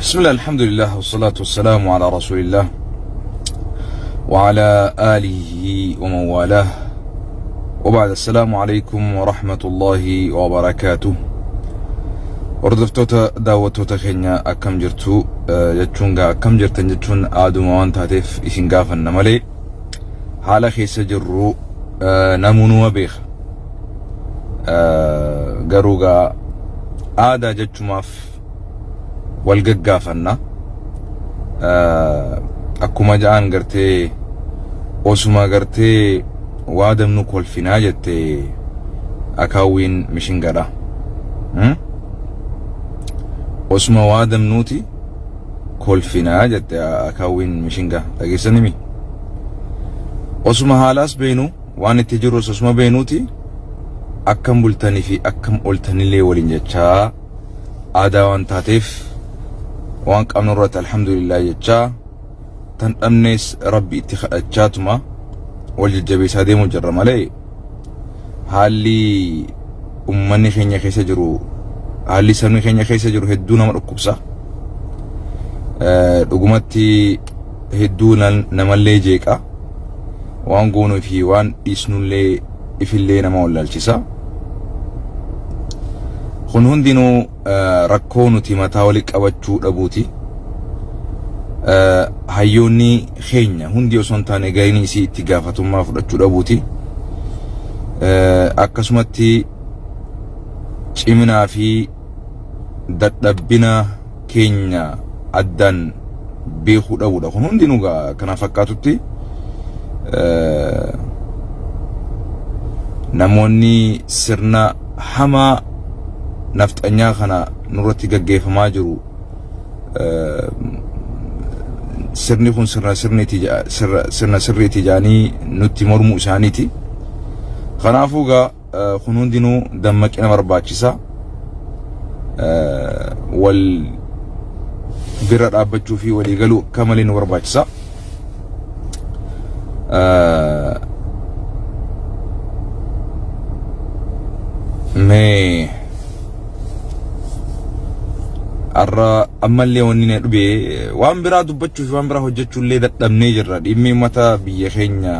بسم الله الحمد لله والصلاة والسلام على رسول الله وعلى آله ومن والاه وبعد السلام عليكم ورحمة الله وبركاته. وردفتوتا داوتوتا خينيا أكم جرتو جتشونغا أكم جرتن جتشون آدم وان تاتف إسنغافا نمالي حالا خيس جرو نمونو بيخ قروغا آدا جتشماف والققافنا akkuma ja'an gartee osuma gartee waadamnu kolfinaa jette akaawwiin mishingadha osuma waadamnuuti kolfinaa jette akaawwiin mishinga dhageessanimi osuma haalaas beenu waan itti jiru osuma beenuuti akkam bultanii fi akkam oltanillee waliin jechaa aadaa waan taateef waan qabnu irratti alhamdulillah jechaa tan dhabnees rabbi itti kadhachaatuma wal jajjabeessaa deemuu jirra malee haalli ummanni keenya keessa jiru haalli sabni keenya keessa jiru hedduu nama dhukkubsa dhugumatti hedduu namallee jeeqa waan goonuu fi waan dhiisnullee ifillee nama wallaalchisa kun hundinuu rakkoo nuti mataa wali qabachuu dhabuuti hayyoonni keenya hundi osoo hin taane gariin isii itti gaafatummaa fudhachuu dhabuuti akkasumatti ciminaa fi dadhabbina keenya addaan beekuu dhabuudha kun hundinuu kana fakkaatutti namoonni sirna hamaa nafxanyaa kana nurratti gaggeeffamaa jiru sirni kun sirna sirriiti jaanii nutti mormuu isaaniiti kanaafuu kun hundinuu dammaqina barbaachisa wal bira dhaabbachuu fi walii galuu akka malee nu barbaachisa mee arra ammallee wanni ne dhube waan biraa dubbachuu fi waan biraa hojjechuu illee dadhabnee jirra dhimmi mata biyya keenya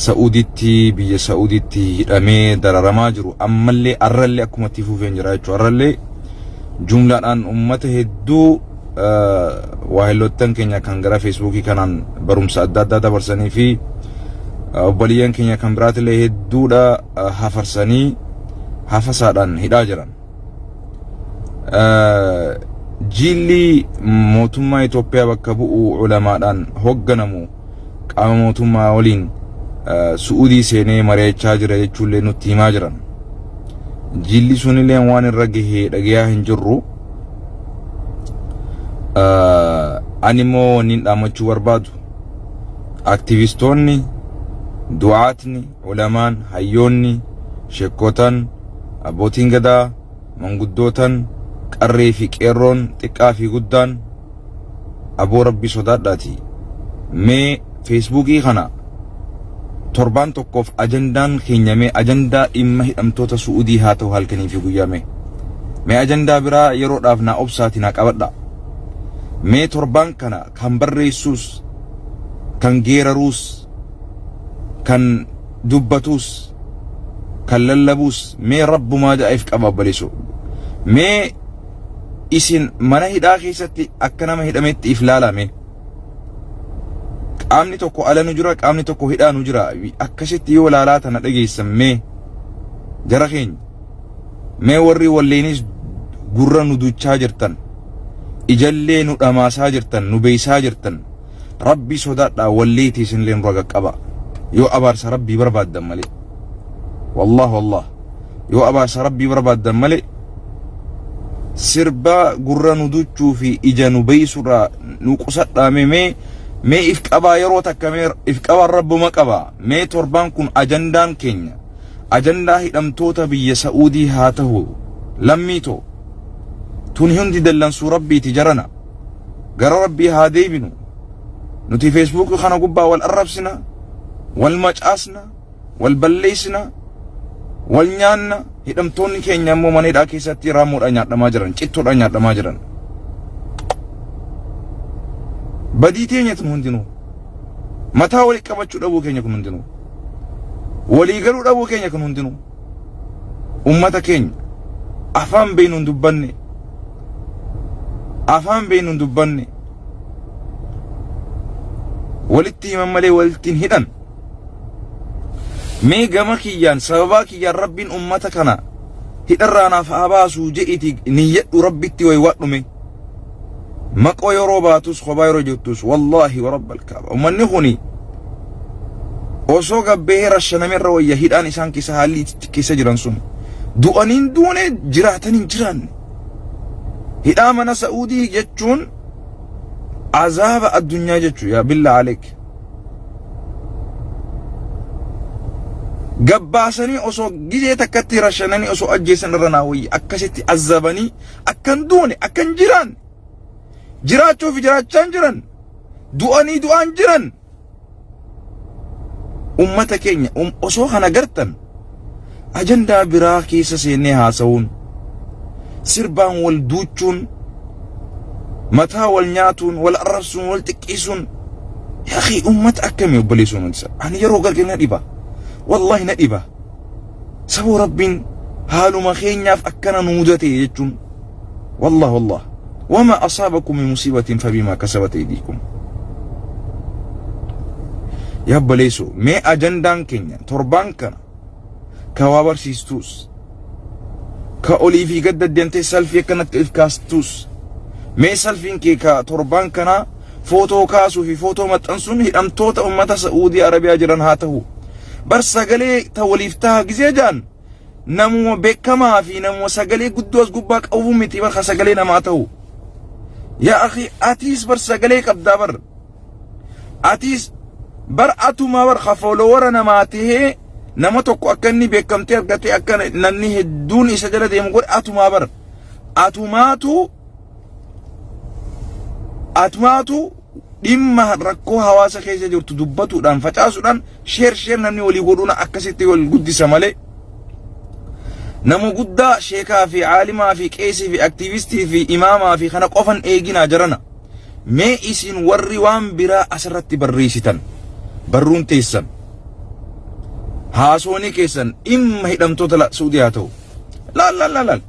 Saudiitti biyya Saudiitti hidhamee dararamaa jiru ammallee arrallee akkuma itti fufeen jira jechuudha arrallee jumlaadhaan ummata hedduu waahilottan keenya kan gara feesbuukii kanaan barumsa adda addaa dabarsanii fi obboleeyyan keenya kan biraatillee hedduudha hafarsanii hafasaadhaan hidhaa jiran jilli mootummaa Itoophiyaa bakka bu'u ulamaadhaan hogganamu qaama mootummaa waliin Suudii seenee mari'achaa jira jechuullee nutti himaa jiran jilli sunillee waan irra gahee dhagayaa hin jirru ani immoo wanniin dhaamachuu barbaadu aktivistoonni du'aatni ulamaan hayyoonni sheekotan abbootiin gadaa manguddootan qarree fi qeerroon xiqqaa fi guddaan aboo rabbi sodaadhaati mee feesbuukii kana torban tokkoof ajandaan keenya mee ajandaa dhimma hidhamtoota Suudii haa ta'u halkanii fi guyyaa mee ajandaa biraa yeroodhaaf naa obsaati naa qabadha mee torban kana kan barreessuus kan geeraruus kan dubbatuus kan lallabuus mee rabbumaa ja'eef qaba balisu mee isin mana hidhaa keessatti akka nama hidhametti if laalame qaamni tokko ala nu jira qaamni tokko hidhaa nu jira akkasitti yoo laalaa tana dhageessan mee jara keenya mee warri walleenis gurra nu duchaa jirtan ijallee nu dhamaasaa jirtan nu beeysaa jirtan rabbi sodaadhaa walleetii isinillee nu raga qaba yoo abaarsa rabbii barbaaddan malee wallah yoo abaarsa rabbii barbaaddan malee sirba gurra nu duchuu fi ija nu beeysurraa nu qusadhaame mee if qabaa yeroo takka mee if qabaa rabbuma qabaa mee torban kun ajandaan keenya ajandaa hidhamtoota biyya Saudii haa ta'u lammiitoo tun hundi dallansuu rabbiiti jarana gara rabbii haa deebinu nuti feesbuuk kana gubbaa wal arrabsina wal macaasna wal balleessina wal nyaanna hidhamtoonni keenya immoo mana hidhaa keessatti raamuudhaan nyaadhamaa jiran cittoodhaan nyaadhamaa jiran badii teenyatu hundinuu mataa walii qabachuu dhabuu keenya kun hundinuu walii galuu dhabuu keenya kun hundinuu ummata keenya afaan beeynuun dubbanne walitti himan malee walittiin hidhan mee gama kiyyaan sababaa kiyyaan rabbiin ummata kana hidharraanaaf haa baasuu je'iti niyyadhu rabbitti way wadhume maqoo yeroo baatus kophaa yeroo jirtus wallaahi wa rabbal kaaba ummanni kuni osoo gabbee rashanamerra wayya hidhaan isaan keessa haalli keessa jiran sun du'aniin duune jiraataniin jiraanne hidhaa mana Saa'udii jechuun azaaba addunyaa jechuu yaa billah aleek gabbaasanii osoo gizee takkatti rashananii osoo ajjeesan irra naawayyi akkasitti azabanii akkan duune akkan jiraan jiraachuuf jiraachaan jiran du'anii du'aan jiran ummata keenya osoo kana gartan ajandaa biraa keessa seennee haasawuun sirbaan wal duuchuun mataa wal nyaatuun wal arrabsuun wal xiqqisuun yaa akhi ummata akkamii obboleessuun isa ani yeroo gargar na dhiba wallahi na dhiba saboo rabbiin haaluma keenyaaf akkana nu mudate jechuun wallah wama asaabakum min musiibatin fabima kasabat aydikum yaa obboleessu mee ajandaan keenya torbaan kana ka waa barsiistus ka olii fi gad deemtee salfii akkanatti if kaastus mee salfiin kee ka torbaan kana footoo kaasuu fi footoo maxxansuun hidhamtoota ummata Saa'udii Arabiyaa jiran haa ta'u bar sagalee ta waliif ta'a gizee jaan namuma beekamaa fi namuma sagalee guddoos gubbaa qabu miti bar sagalee namaa ta'u yaa akhi atiis bar sagalee qabdaa bar atiis bar atuma bar khafolowara namaa tahee nama tokko akka inni beekamtee argatee akka namni hedduun isa jala deemu godhe atuma bar atumaatu dhimma rakkoo hawaasa keessa jirtu dubbatuudhaan facaasuudhaan sheer namni walii godhuun akkasitti wal guddisa malee nama guddaa sheekaa fi aalimaa fi qeesii fi aktiivistii fi imaamaa fi kana qofan eeginaa jarana mee isin warri waan biraa asirratti barreessitan barruun teessan haasooni keessan dhimma hidhamtoota Saa'udii haa ta'u laal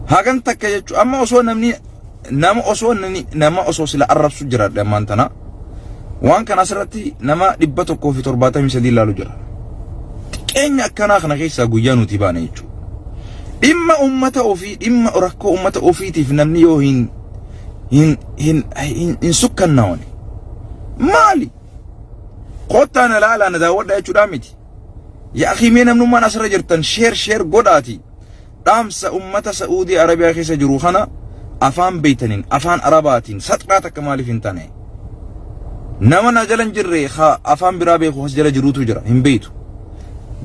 hagan takka jechuun amma osoo nama osoo sila arrabsu jira dhammaan tana waan kana asirratti nama 173 ilaalu jira xiqqeenya akkanaa kana keessaa guyyaa nuti baane jechuudha dhimma ummata ofii dhimma rakkoo ummata ofiitiif namni yoo hin sukkannaawne maali qottaan ilaalaa daawwadha jechuudha miti yaa akhi mee namnummaan asirra jirtan sheer godhaati dhaamsa ummata Saa'udii Arabiyaa keessa jiru kana afaan beeytaniin afaan arabaatiin saxraa takka maaliif hin taane nama na jalan jirre afaan biraa beeku as jala jiruutu jira hin beeytu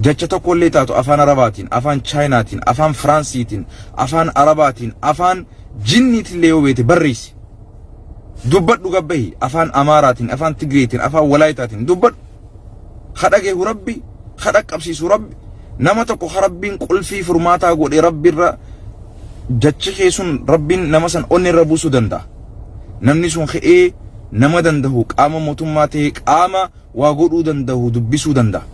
jecha tokko illee taatu afaan arabaatiin afaan chaayinaatiin afaan faransiitiin afaan arabaatiin afaan jinniitillee yoo beete barreessi dubbadhu gabbahi afaan amaaraatiin afaan tigreetiin afaan walaayitaatiin dubbadhu khadhageehu rabbi khadha qabsiisu rabbi nama tokko rabbiin qulfii furmaataa godhe rabbirra jechi keessun rabbiin nama san onni irra buusuu danda'a namni sun ka'ee nama dandahu qaama mootummaa ta'e qaama waa godhuu dandahu dubbisuu danda'a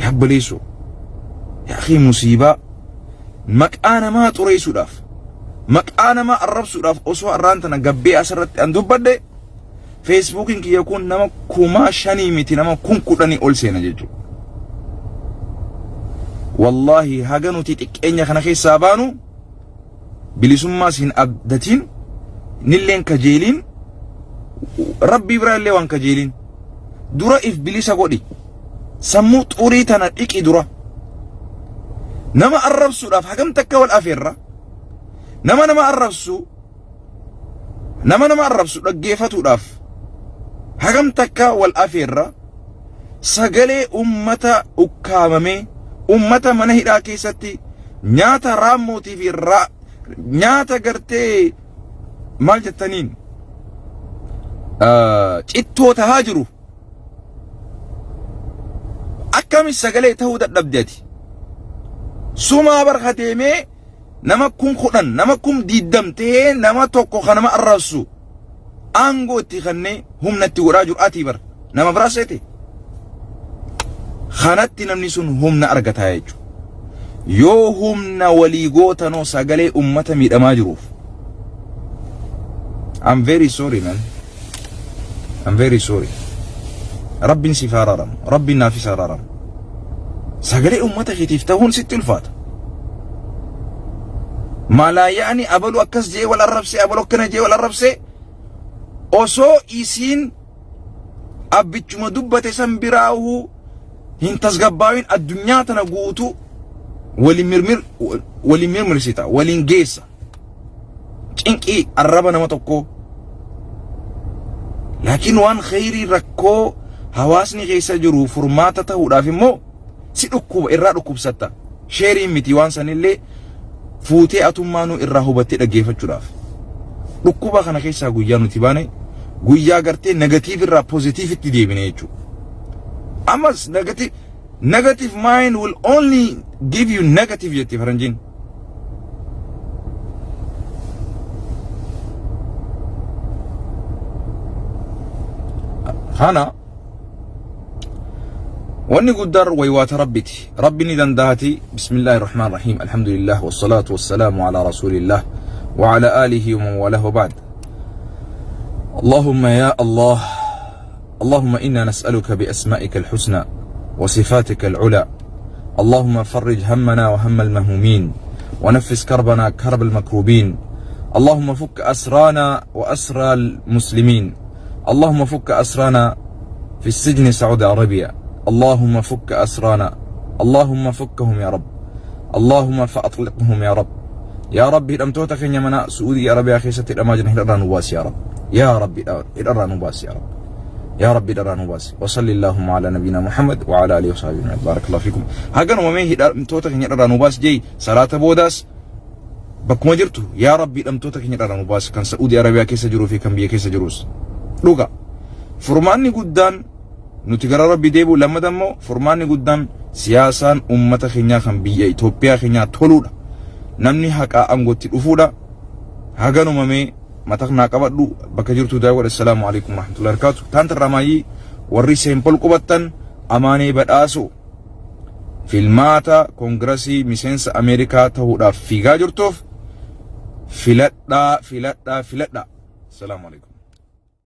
yaa obboleessu yaa akhi musiibaa maqaa namaa xureessuudhaaf maqaa namaa arrabsuudhaaf osoo arraan tana gabbee asirratti an dubbadde feesbuukiin kiyya kun nama 5,000 miti nama 10,000 ol seena jechuudha wallahi haga nuti xiqqeenya kana keessaa baanu bilisummaas hin abdatiin nilleen kajeeliin rabbii biraallee waan kajeeliin dura if bilisa godhi sammuu xurii tana dhiqi dura nama arrabsuudhaaf hagam takka wal afeerra nama arrabsu dhaggeeffatuudhaaf hagam takka wal afeerra sagalee ummata ukkaamamee ummata mana hidhaa keessatti nyaata raamootii fi nyaata gartee maal jettaniin cittoota haa jiru akkamis sagalee ta'uu dadhabdeeti sumaa barka deemee nama kun khudan nama kun diddamte nama tokko kanama arrasu ango itti kanne humnatti godhaa jur'atii bar nama biraasete khanatti namni sun humna argataa jechuudha yoo humna walii gootanoo sagalee ummata miidhamaa jiruuf. I'm very sorry man, I'm very sorry. Rabbin si fararam, Rabbin nafi sararam. Sagalee ummata keetiif ta'uun sitti ulfaata. Mala yaani abalu akkas jee wal arrabse abalu akkana jee wal arrabse osoo isiin abbichuma dubbate san biraahu hin tasgabbaawin addunyaa tana guutu walin mirmirsita walin geessa cinqii arraba nama tokko laakiin waan khayrii rakkoo hawaasni keessa jiru furmaata ta'uudhaaf immoo si dhukkuba irraa dhukkubsatta sheerii miti waan sanillee fuutee atummaanuu irraa hubattee dhaggeeffachuudhaaf dhukkuba kana keessaa guyyaa nuti baane guyyaa gartee negatiiv irraa posiitiiv itti deebine jechuudha. Amas negative mind will only give you negative jetti faranjiin. Hana واني قدر ويوات ربتي ربني دندهتي بسم الله الرحمن الرحيم الحمد لله والصلاة والسلام على رسول الله وعلى آله ومن والاه بعد. اللهم يا الله اللهم إنا نسألك بأسمائك الحسنى وصفاتك العلى اللهم فرج همنا وهم المهمومين ونفس كربنا كرب المكروبين اللهم فك أسرانا وأسرى المسلمين اللهم فك أسرانا في السجن سعودي عربية اللهم فك أسرانا اللهم فكهم يا رب اللهم فأطلقهم يا رب يا رب لم توتك يمنا سعودي عربية خيسة الأماجن هدرا نباس يا رب يا رب هدرا نباس يا رب يا رب هدرا نباس وصلي اللهم على نبينا محمد وعلى آله وصحبه وسلم بارك الله فيكم. هاجن ومن هدرا توتك هدرا نباس جي صلاة بوداس بكم جرتو يا رب لم توتك هدرا نباس كان سعودي عربية كيسة جرو في كم بيه كيسة جروس لوكا فرماني قدان نتقرر ربي ديبو لما دمو فرماني قدام سياسان أمتا خينيا خان بيا إثيوبيا خينيا تولودا نمني حقا أمغوتي الأفودا هاغانو ممي متاقنا قبضو بكجرتو داول. السلام عليكم ورحمة الله وبركاته. تانت الرمايي وري سيمبل قبطن أماني بدآسو فيلماتا كونغرسي ميسنس أمريكا تهودا فيغا جرتوف فلتا. السلام عليكم.